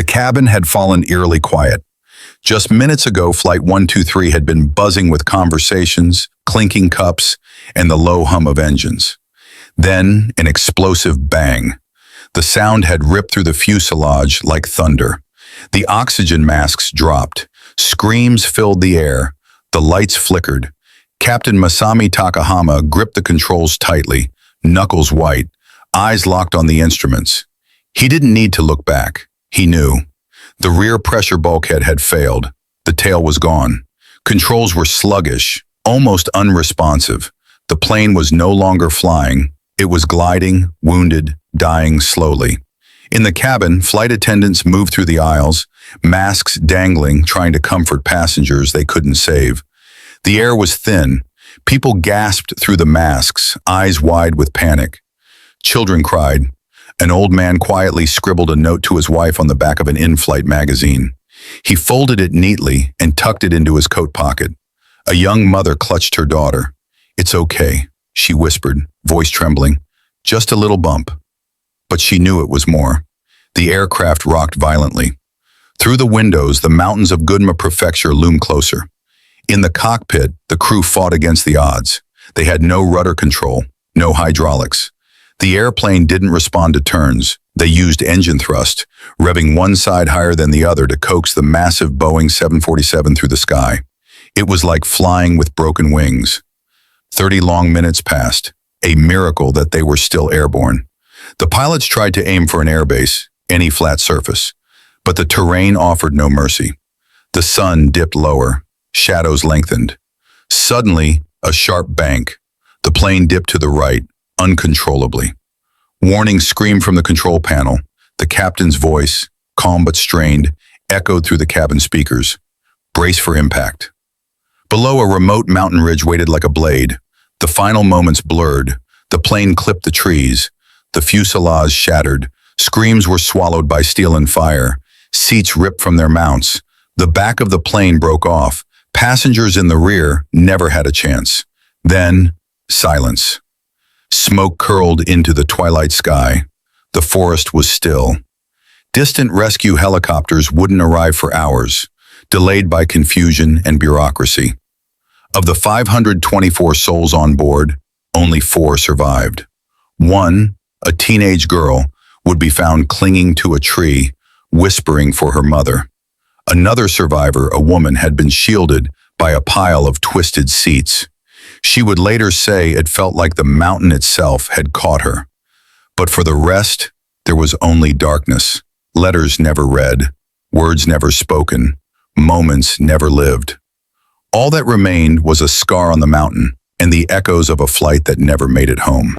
The cabin had fallen eerily quiet. Just minutes ago, Flight 123 had been buzzing with conversations, clinking cups, and the low hum of engines. Then, an explosive bang. The sound had ripped through the fuselage like thunder. The oxygen masks dropped. Screams filled the air. The lights flickered. Captain Masami Takahama gripped the controls tightly, knuckles white, eyes locked on the instruments. He didn't need to look back. He knew. The rear pressure bulkhead had failed. The tail was gone. Controls were sluggish, almost unresponsive. The plane was no longer flying. It was gliding, wounded, dying slowly. In the cabin, flight attendants moved through the aisles, masks dangling, trying to comfort passengers they couldn't save. The air was thin. People gasped through the masks, eyes wide with panic. Children cried. An old man quietly scribbled a note to his wife on the back of an in-flight magazine. He folded it neatly and tucked it into his coat pocket. A young mother clutched her daughter. "It's okay," she whispered, voice trembling. "Just a little bump." But she knew it was more. The aircraft rocked violently. Through the windows, the mountains of Gunma Prefecture loomed closer. In the cockpit, the crew fought against the odds. They had no rudder control, no hydraulics. The airplane didn't respond to turns. They used engine thrust, revving one side higher than the other to coax the massive Boeing 747 through the sky. It was like flying with broken wings. 30 long minutes passed, a miracle that they were still airborne. The pilots tried to aim for an airbase, any flat surface, but the terrain offered no mercy. The sun dipped lower, shadows lengthened. Suddenly, a sharp bank. The plane dipped to the right, uncontrollably. Warning screamed from the control panel. The captain's voice, calm but strained, echoed through the cabin speakers. Brace for impact. Below, a remote mountain ridge waited like a blade. The final moments blurred. The plane clipped the trees. The fuselage shattered. Screams were swallowed by steel and fire. Seats ripped from their mounts. The back of the plane broke off. Passengers in the rear never had a chance. Then, silence. Smoke curled into the twilight sky. The forest was still. Distant rescue helicopters wouldn't arrive for hours, delayed by confusion and bureaucracy. Of the 524 souls on board, only 4 survived. One, a teenage girl, would be found clinging to a tree, whispering for her mother. Another survivor, a woman, had been shielded by a pile of twisted seats. She would later say it felt like the mountain itself had caught her. But for the rest, there was only darkness. Letters never read, words never spoken, moments never lived. All that remained was a scar on the mountain and the echoes of a flight that never made it home.